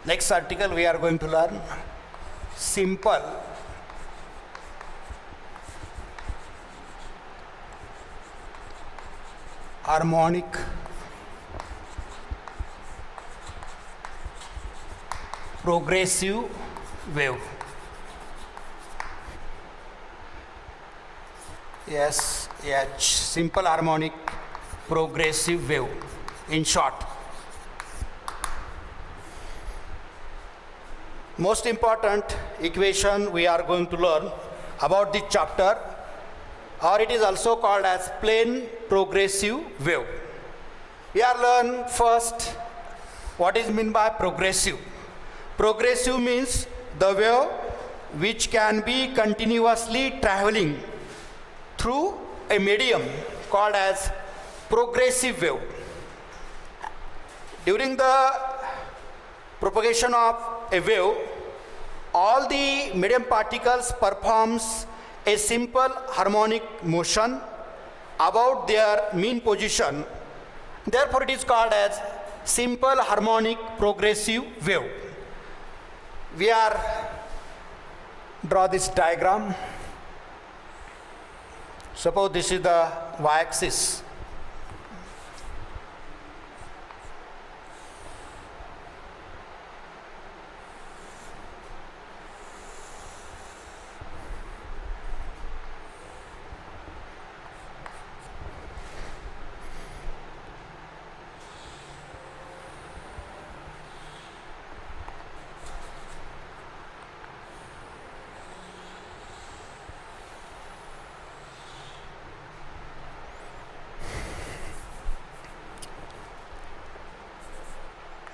Next article we are going to learn simple harmonic progressive wave. Yes, simple harmonic progressive wave in short. Most important equation we are going to learn about this chapter, or it is also called as plane progressive wave. We are learn first what is meant by progressive. Progressive means the wave which can be continuously traveling through a medium called as progressive wave. During the propagation of a wave, all the medium particles performs a simple harmonic motion about their mean position. Therefore, it is called as simple harmonic progressive wave. We are draw this diagram. Suppose this is the y-axis.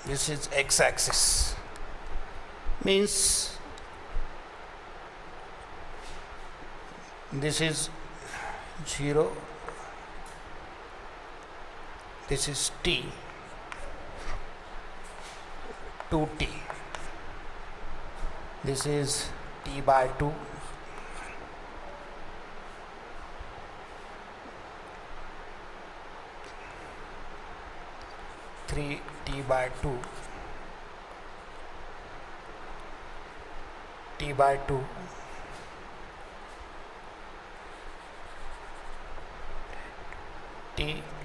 This is x-axis, means this is 0, this is t, 2t, this is t by 2, t by 2, t by 2,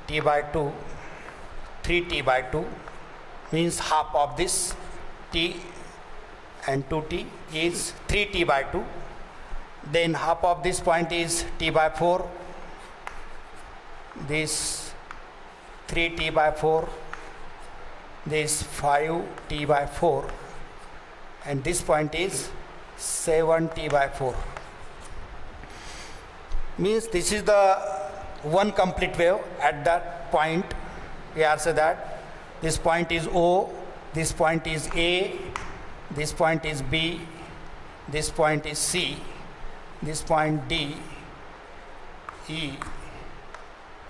t by 2, 3t by 2 means half of this t and 2t is 3t by 2. Then half of this point is t by 4, this 3t by 4, this 5t by 4, and this point is 7t by 4. Means this is the one complete wave. At that point we are say that this point is O, this point is A, this point is B, this point is C, this point D, E,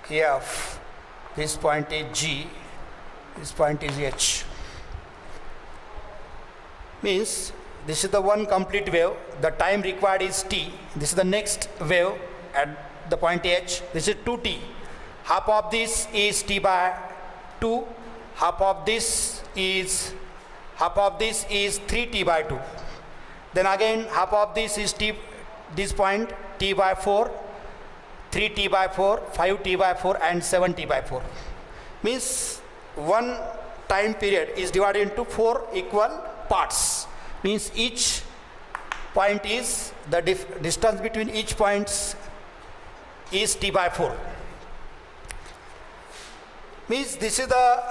F, this point is G, this point is H. Means this is the one complete wave. The time required is t. This is the next wave at the point H. This is 2t. Half of this is t by 2. Half of this is 3t by 2. Then again half of this is t. This point t by 4, 3t by 4, 5t by 4, and 7t by 4. Means one time period is divided into 4 equal parts. Means each point is the distance between each points is t by 4. Means this is the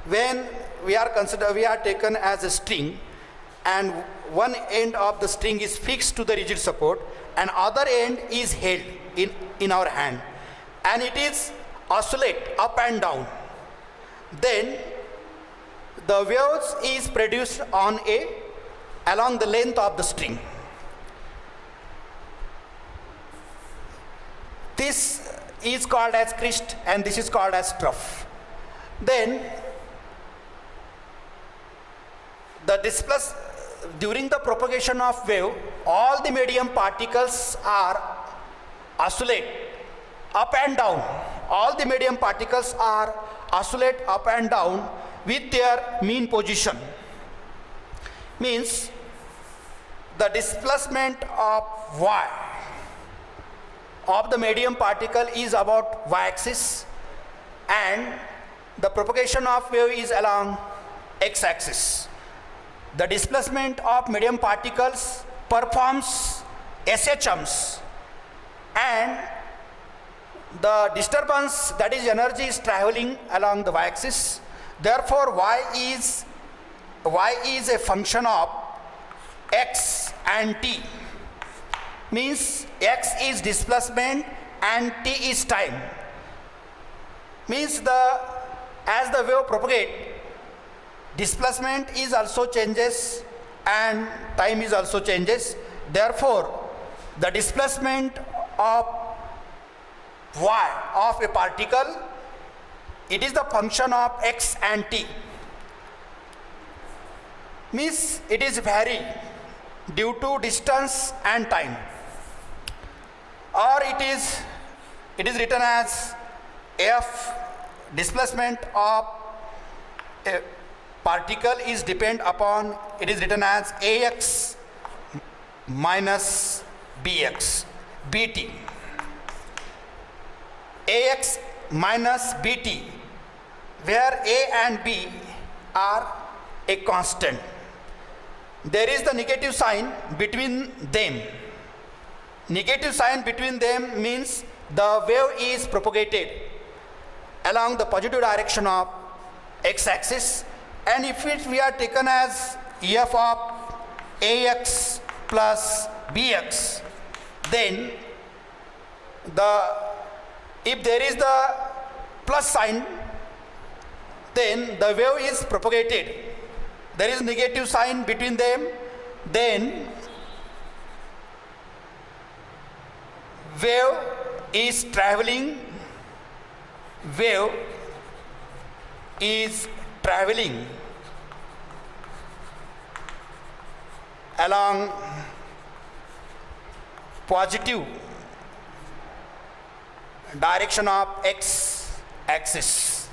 when we are taken as a string, and one end of the string is fixed to the rigid support and other end is held in our hand, and it is oscillate up and down. Then the waves is produced along the length of the string. This is called as crest and this is called as trough. Then during the propagation of wave, all the medium particles are oscillate up and down. All the medium particles are oscillate up and down with their mean position. Means the displacement of y of the medium particle is about y-axis and the propagation of wave is along x-axis. The displacement of medium particles performs SHMs and the disturbance, that is energy, is traveling along the y-axis. Therefore y is a function of x and t. Means x is displacement and t is time. Means as the wave propagate, displacement is also changes and time is also changes. Therefore the displacement of y of a particle, it is the function of x and t. Means it is vary due to distance and time, or it is written as f displacement of a particle is depend upon, it is written as ax minus bt. Ax minus bt, where a and b are a constant. There is the negative sign between them. Negative sign between them means the wave is propagated along the positive direction of x-axis, and if we are taken as f of ax plus bx, then if there is the plus sign, then the wave is propagated. There is negative sign between them, then wave is traveling along positive direction of x-axis.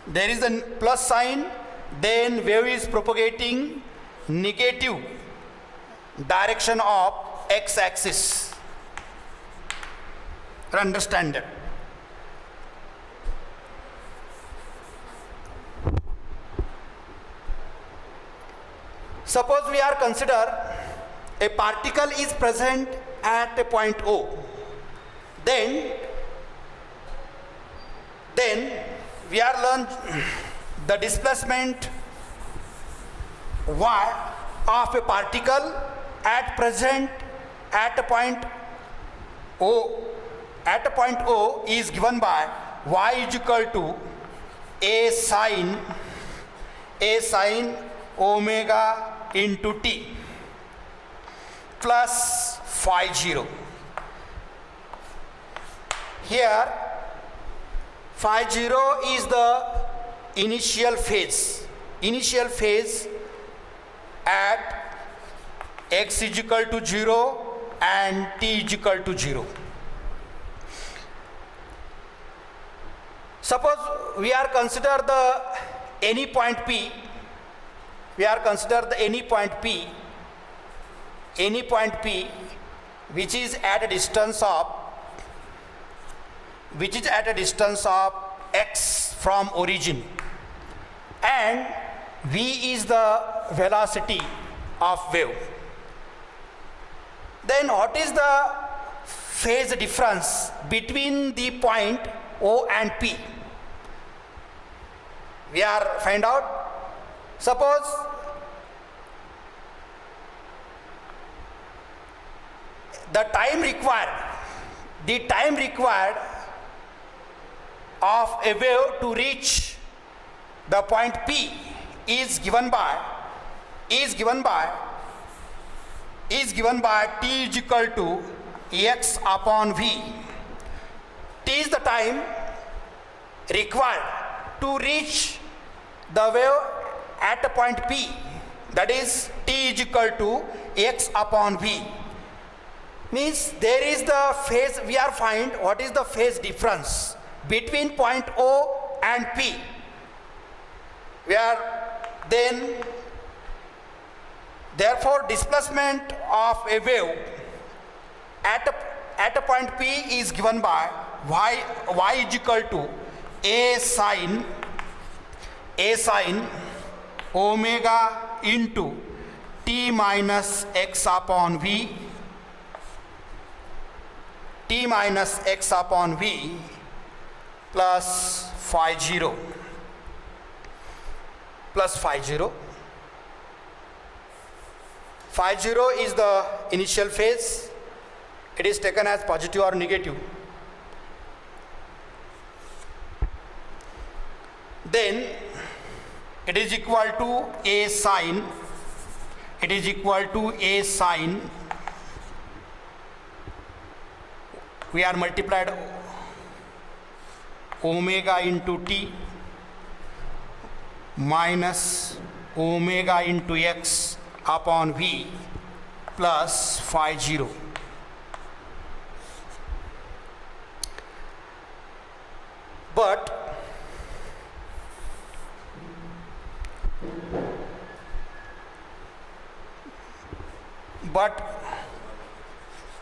There is a plus sign, then wave is propagating negative direction of x-axis. Understand that? Suppose we are consider a particle is present at a point O, then we are learn the displacement y of a particle at present at a point O. At a point O is given by y is equal to a sine omega into t plus phi 0. Here phi 0 is the initial phase at x is equal to 0 and t is equal to 0. Suppose we are consider any point P. We are consider any point P which is at a distance of x from origin, and v is the velocity of wave. Then what is the phase difference between the point O and P? We are find out. Suppose the time required of a wave to reach the point P is given by t is equal to x upon v. T is the time required to reach the wave at a point P, that is t is equal to x upon v. Means there is the phase, we are find what is the phase difference between point O and P, where then therefore displacement of a wave at a point P is given by y is equal to a sine omega into t minus x upon v plus phi 0 Phi 0 is the initial phase. It is taken as positive or negative. Then it is equal to a sine. We are multiplied omega into t minus omega into x upon v plus phi 0. But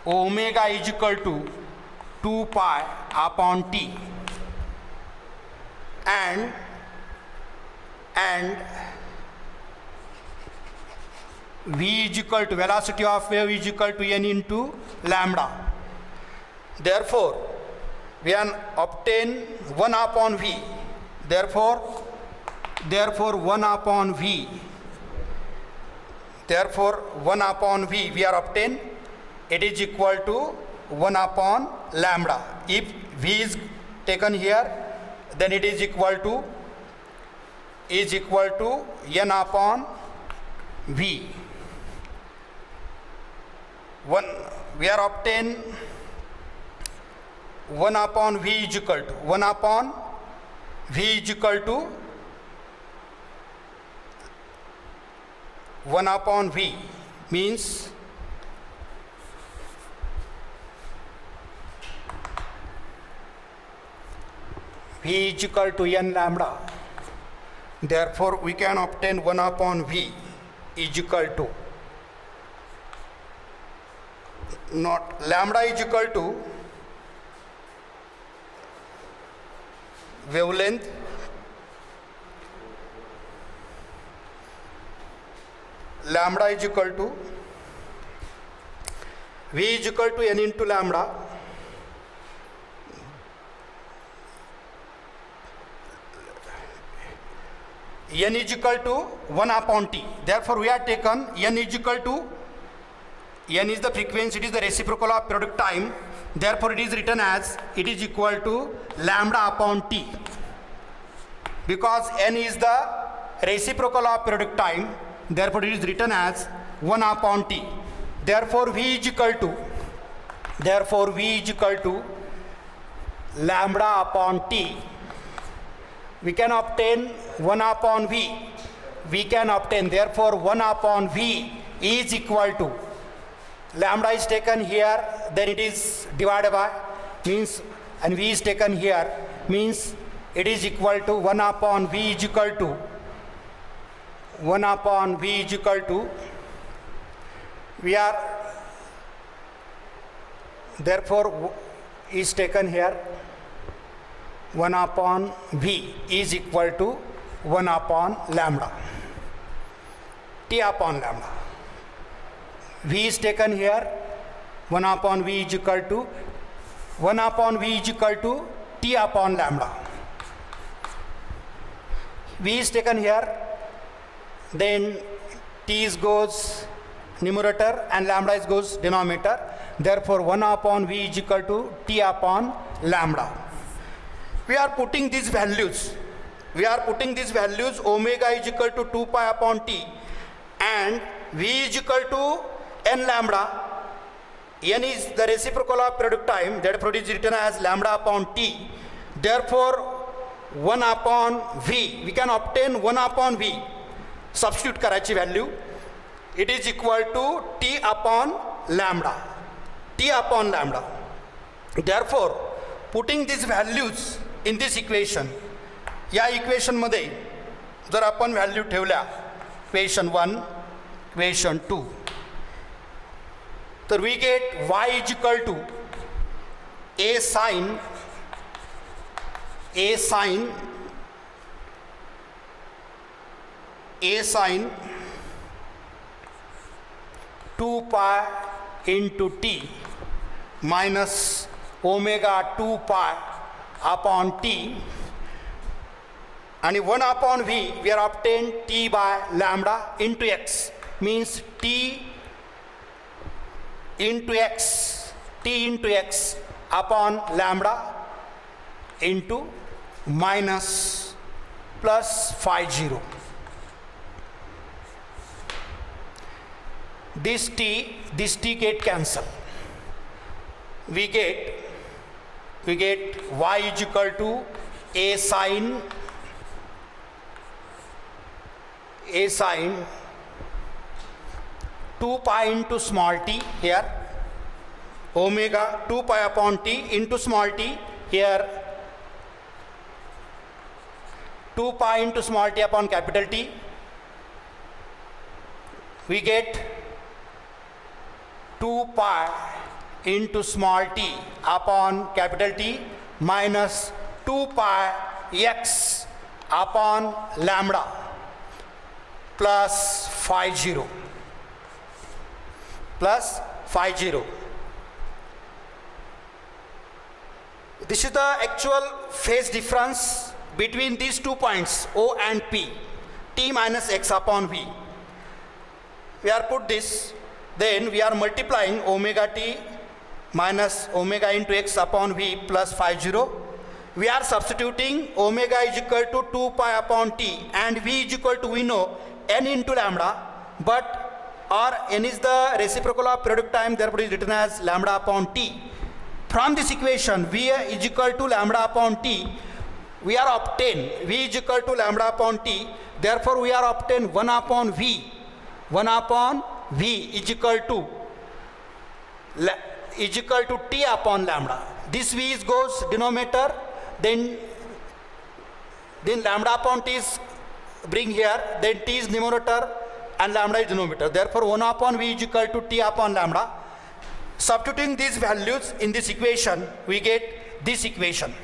omega is equal to 2 pi upon t, and v is equal to velocity of wave is equal to n into lambda. Therefore, we can obtain 1 upon v. Therefore 1 upon v. Therefore 1 upon v we are obtain. It is equal to 1 upon lambda. If v is taken here, then it is equal to n upon v. We are obtain 1 upon v is equal to 1 upon v is equal to 1 upon v means v is equal to n lambda. Therefore, we can obtain 1 upon v is equal to, not lambda is equal to wavelength lambda is equal to v is equal to n into lambda. N is equal to 1 upon t. Therefore, we have taken n is equal to, n is the frequency, it is the reciprocal of periodic time. Therefore, it is written as it is equal to lambda upon t. Because n is the reciprocal of periodic time, therefore it is written as 1 upon t. Therefore, v is equal to lambda upon t. We can obtain 1 upon v. Therefore 1 upon v is equal to, lambda is taken here, then it is divided by, means, and v is taken here, means it is equal to 1 upon v is equal to 1 upon v is equal to, we are, therefore is taken here, 1 upon v is equal to 1 upon lambda, t upon lambda. V is taken here, 1 upon v is equal to 1 upon v is equal to t upon lambda. V is taken here, then t goes numerator and lambda goes denominator. Therefore 1 upon v is equal to t upon lambda. We are putting these values. Omega is equal to 2 pi upon t and v is equal to n lambda. N is the reciprocal of periodic time, therefore it is written as lambda upon t. Therefore 1 upon v, we can obtain 1 upon v. Substitute Karachi value. It is equal to t upon lambda. Therefore, putting these values in this equation, या इक्वेशनमध्ये जर आपण value ठेवल्या equation 1, equation 2, तर we get y is equal to a sin 2 pi into t minus omega 2 pi upon t, and 1 upon v we are obtained t by lambda into x, means t into x upon lambda into minus plus phi 0. This t get cancel. We get y is equal to a sin 2 pi into small t here, omega 2 pi upon t into small t here, 2 pi into small t upon capital T. We get 2 pi into small t upon capital T minus 2 pi x upon lambda plus phi 0. This is the actual phase difference between these 2 points O and P, t minus x upon v. We are put this, then we are multiplying omega t minus omega into x upon v plus phi 0. We are substituting omega is equal to 2 pi upon t and v is equal to, we know, n into lambda, but n is the reciprocal of periodic time, therefore it is written as lambda upon t. From this equation, v is equal to lambda upon t, we are obtain v is equal to lambda upon t, therefore we are obtain 1 upon v is equal to t upon lambda. This v is goes denominator, then lambda upon t is bring here, then t is numerator and lambda is denominator, therefore 1 upon v is equal to t upon lambda. Substituting these values in this equation, we get this equation.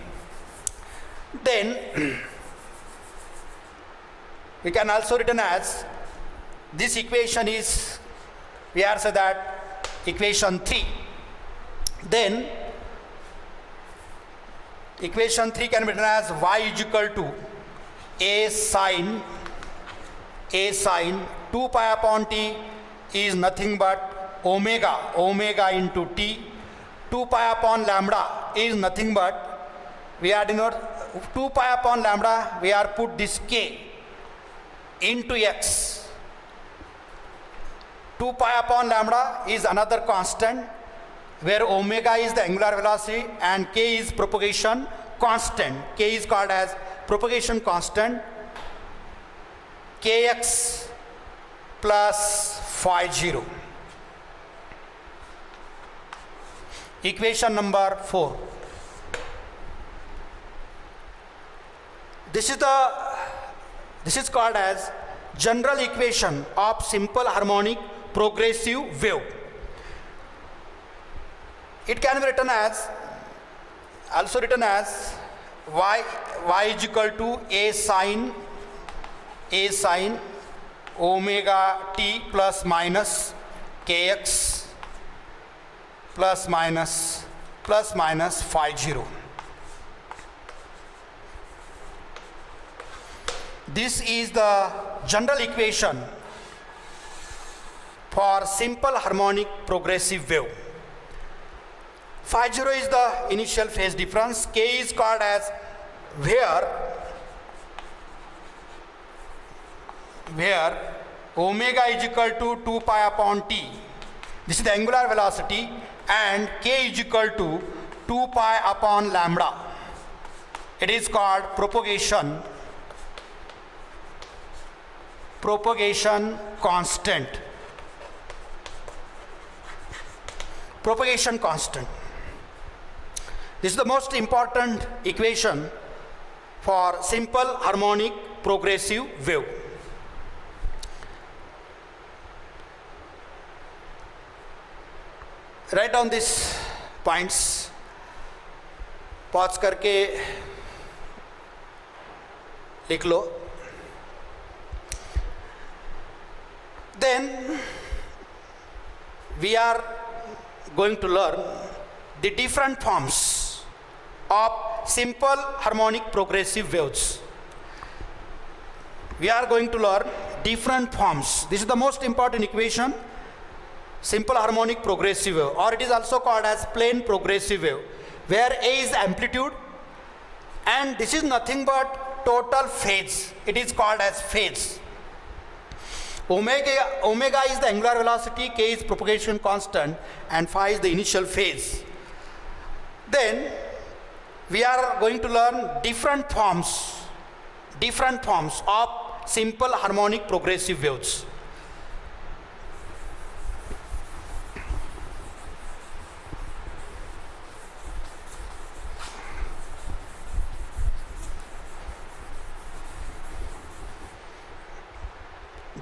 Then we can also written as this equation is, we are say that equation 3. Then equation 3 can be written as y is equal to a sin 2 pi upon t is nothing but omega into t. 2 pi upon lambda is nothing but, we are denote 2 pi upon lambda, we are put this k into x. 2 pi upon lambda is another constant where omega is the angular velocity and k is propagation constant. K is called as propagation constant, kx plus phi 0. Equation number 4. This is called as general equation of simple harmonic progressive wave. It can be written as, also written as y is equal to a sin omega t plus minus kx plus minus phi 0. This is the general equation for simple harmonic progressive wave. Phi 0 is the initial phase difference. K is called as where omega is equal to 2 pi upon t. This is the angular velocity, and k is equal to 2 pi upon lambda. It is called propagation constant. Propagation constant. This is the most important equation for simple harmonic progressive wave. Write down these points. Pause करके लिख लो. Then we are going to learn the different forms of simple harmonic progressive waves. We are going to learn different forms. This is the most important equation, simple harmonic progressive wave, or it is also called as plane progressive wave, where A is amplitude and this is nothing but total phase. It is called as phase. Omega is the angular velocity, K is propagation constant, and phi is the initial phase. Then we are going to learn different forms of simple harmonic progressive waves.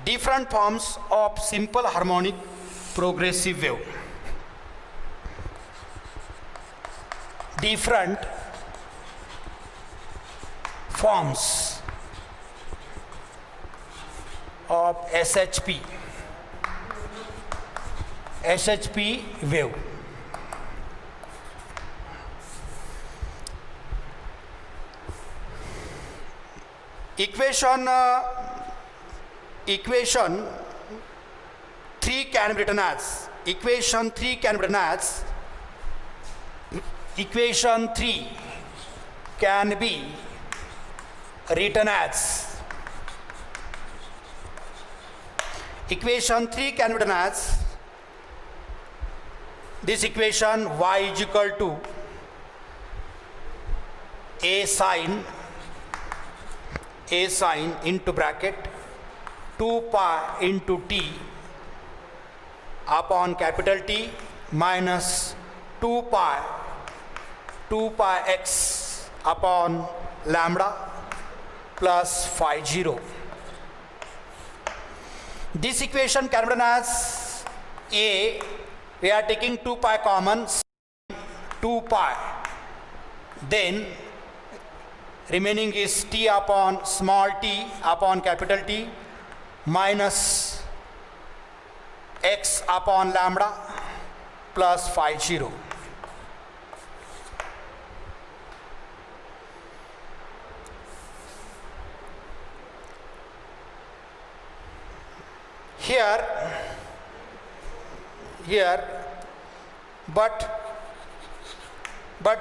Different forms of simple harmonic progressive wave. Different forms of SHP wave. Equation 3 can be written as equation 3 can be written as this equation: y is equal to a sine into bracket 2 pi into t upon capital T minus 2 pi x upon lambda plus phi 0. This equation can be written as A, we are taking 2 pi common, 2 pi, then remaining is t upon small t upon capital T minus x upon lambda plus phi 0. Here, but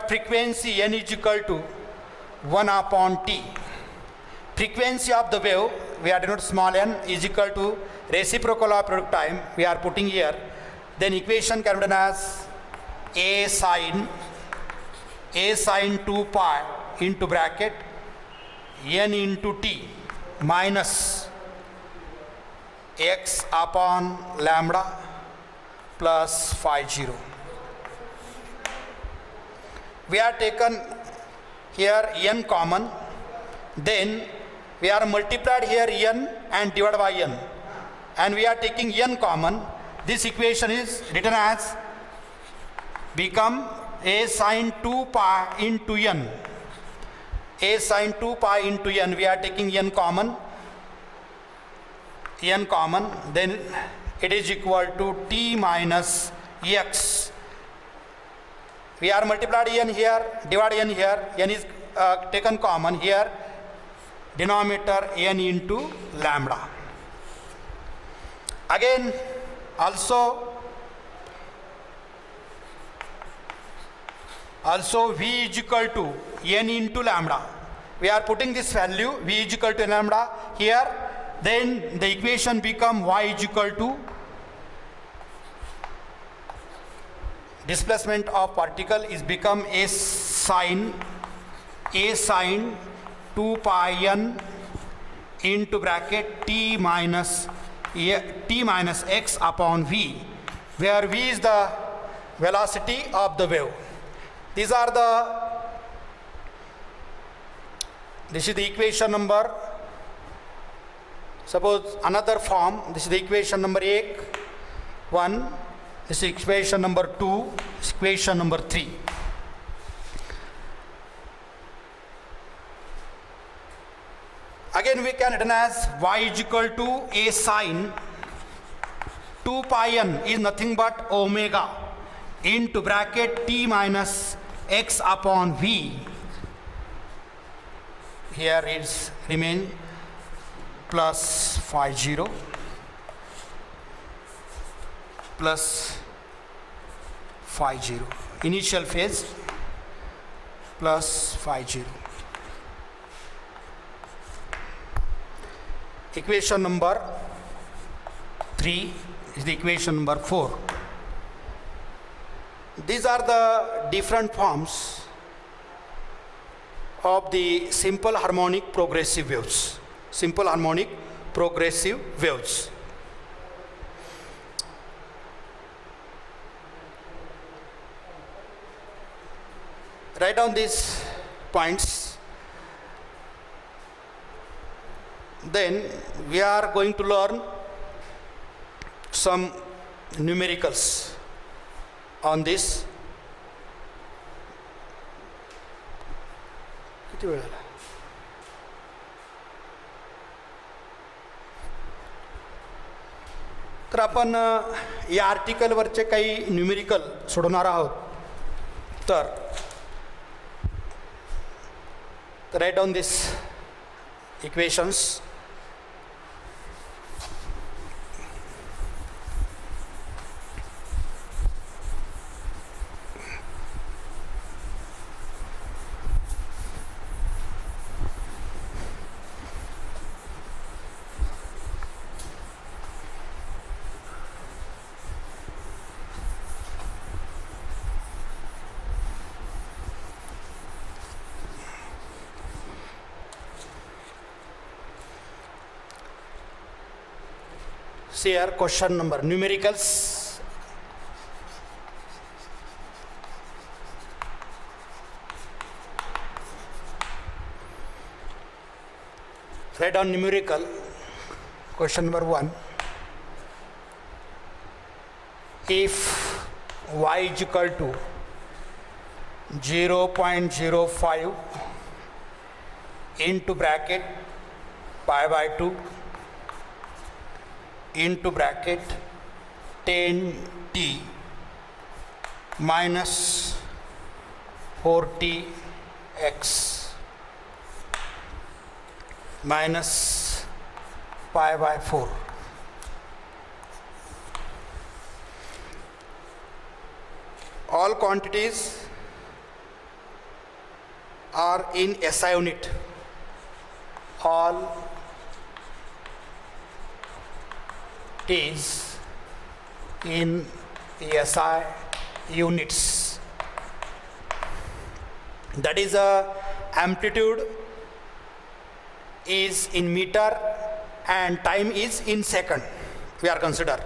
frequency n is equal to 1 upon t. Frequency of the wave, we are denoted small n, is equal to reciprocal of product time, we are putting here. Then equation can be written as a sine 2 pi into bracket n into t minus x upon lambda plus phi 0. We are taken here n common, then we are multiplied here n and divided by n, and we are taking n common. This equation is written as become a sine 2 pi into n. A sine 2 pi into n, we are taking n common, then it is equal to t minus x. We are multiplied n here, divided n here, n is taken common here, denominator n into lambda. Again, also v is equal to n into lambda. We are putting this value v is equal to lambda here, then the equation become y is equal to displacement of particle is become a sine 2 pi n into bracket t minus x upon v, where v is the velocity of the wave. These are the This is the equation number. Suppose another form. This is the equation number 1. This is equation number 2. This is equation number 3. Again we can written as y is equal to a sine 2 pi n is nothing but omega into bracket t minus x upon v. Here it's remain plus phi 0 plus phi 0. Initial phase plus phi 0. Equation number 3 is the equation number 4. These are the different forms of the simple harmonic progressive waves. Simple harmonic progressive waves. Write down these points. Then we are going to learn some numericals on this. किती वेळ झाला? तर आपण या आर्टिकलवरचे काही numerical सोडवणार आहोत. तर write down this equations. See here question number numericals. Write down numerical. Question number 1. If y is equal to 0.05 into bracket pi by 2 into bracket 10t minus 40x minus pi by 4. All quantities are in SI unit. All is in SI units. That is amplitude is in meter and time is in second. We are consider.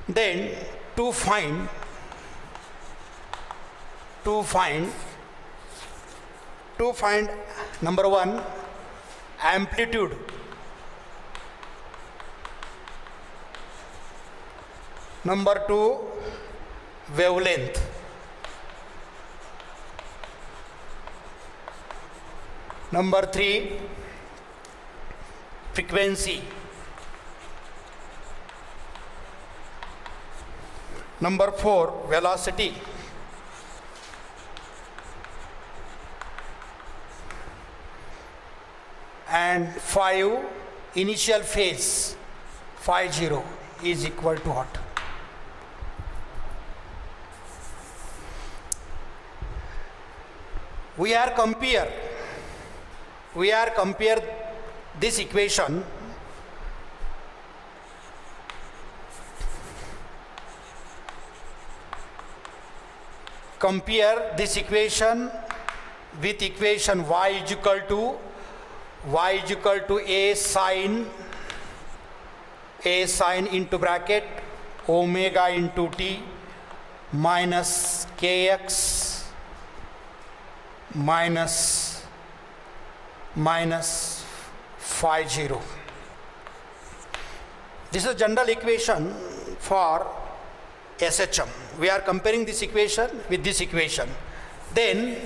Then to find number 1 amplitude. Number 2 wavelength. Number 3 frequency. Number 4 velocity. And 5 initial phase phi 0 is equal to what? We are compare this equation with equation y is equal to a sine into bracket omega into t minus kx minus minus phi 0. This is a general equation for SHM. We are comparing this equation with this equation. Then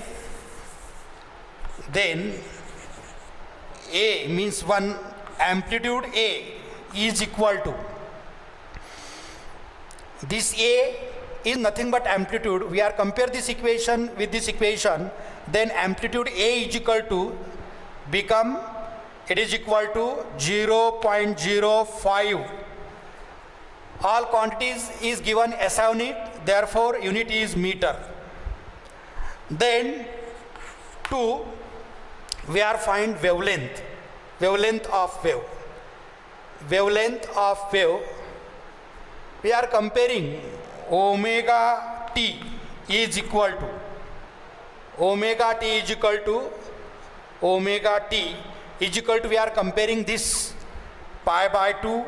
A means one amplitude A is equal to, this A is nothing but amplitude. We are compare this equation with this equation, then amplitude A is equal to become, it is equal to 0.05. All quantities is given SI unit, therefore unit is meter. Then 2, we are find wavelength of wave. Wavelength of wave, we are comparing omega t is equal to, we are comparing this pi by 2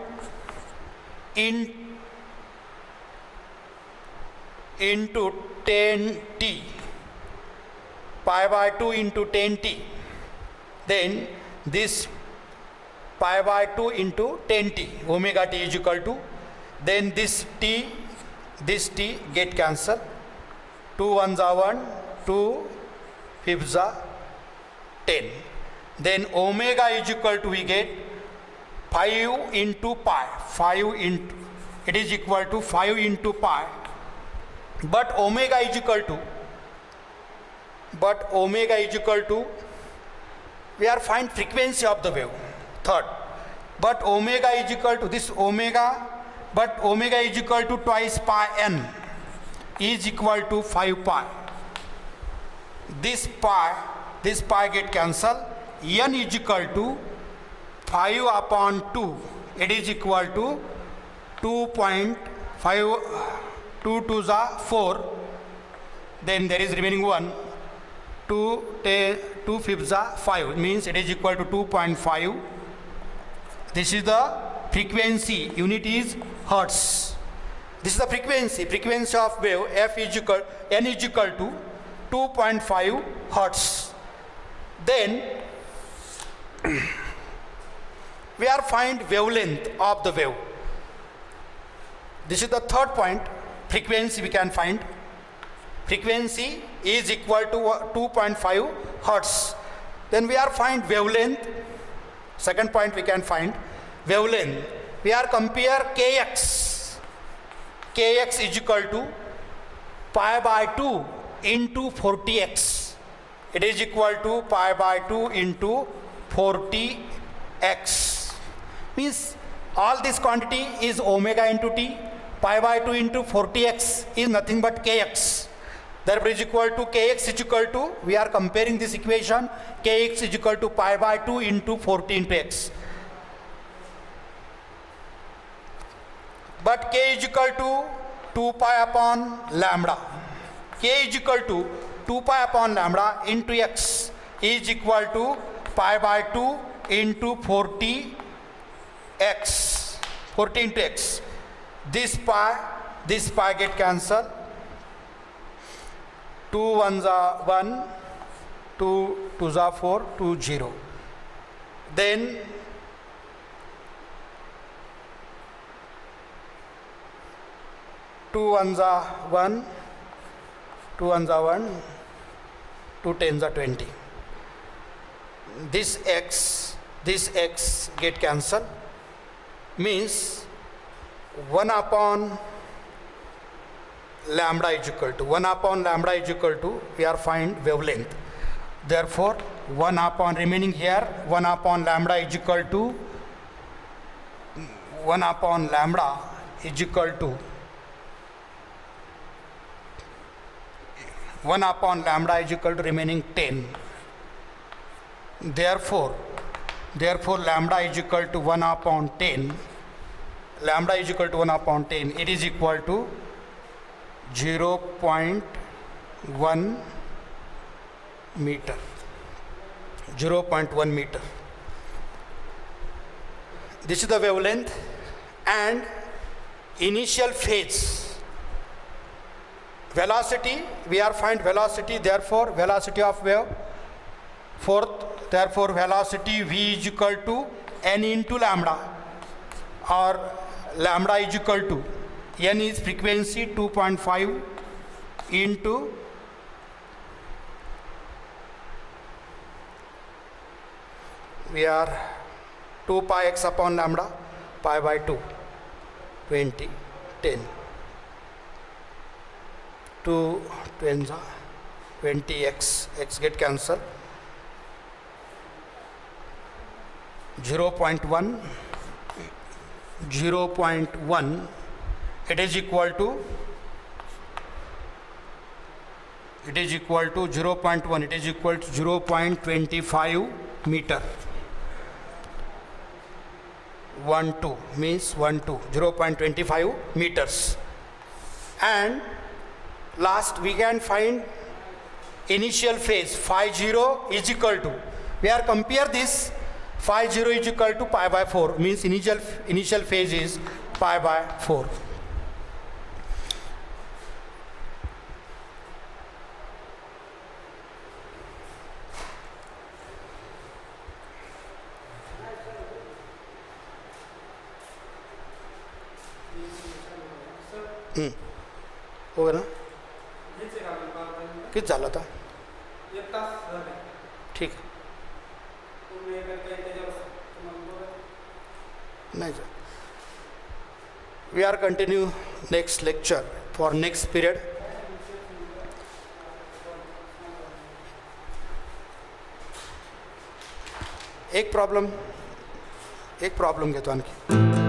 into 10t, pi by 2 into 10t, then this pi by 2 into 10t, omega t is equal to, then this t get cancelled, 2 ones are 1, 2 fifths are 10. Then omega is equal to, we get 5 into pi, it is equal to 5 into pi, but omega is equal to, we are find frequency of the wave, third, but omega is equal to this omega, but omega is equal to twice pi n is equal to 5 pi. This pi get cancelled, n is equal to 5 upon 2, it is equal to 2.5, 2 2s are 4, then there is remaining 1, 2 fifths are 5, means it is equal to 2.5. This is the frequency, unit is hertz. This is the frequency of wave, n is equal to 2.5 hertz. Then we are find wavelength of the wave. This is the third point, frequency we can find. Frequency is equal to 2.5 hertz. Then we are find wavelength. Second point we can find wavelength. We are compare kx. Kx is equal to pi by 2 into 40x. It is equal to pi by 2 into 40x. Means all this quantity is omega into t. Pi by 2 into 40x is nothing but kx. Therefore is equal to kx is equal to, we are comparing this equation, kx is equal to pi by 2 into 40 into x. But k is equal to 2 pi upon lambda. K is equal to 2 pi upon lambda into x is equal to pi by 2 into 40 into x. This pi get cancelled. 2 1s are 1, 2 2s are 4, 2 0. Then 2 1s are 1, 2 1s are 1, 2 10s are 20. This x get cancelled, means 1 upon lambda is equal to, we are find wavelength. Therefore 1 upon remaining here, 1 upon lambda is equal to 1 upon lambda is equal to 1 upon lambda is equal to remaining 10. Therefore lambda is equal to 1 upon 10. Lambda is equal to 1 upon 10. It is equal to 0.1 meter. 0.1 meter. This is the wavelength and initial phase. Velocity, we are find velocity, therefore velocity of wave. Fourth Therefore, velocity v is equal to n into lambda, or lambda is equal to n is frequency 2.5 into we are 2 pi x upon lambda, pi by 2, 20, 10. 2 tens are 20x, x get cancelled. 0.1, 0.1, it is equal to 0.1, it is equal to 0.25 meter. 1 2 means 1 2, 0.25 meters. And last we can find initial phase phi 0 is equal to, we are compare this, phi 0 is equal to pi by 4, means initial phase is pi by 4. हो गया ना, किती झाला था, ठीक आहे, नाही sir. We are continue next lecture for next period. एक प्रॉब्लेम घेतो आणखी.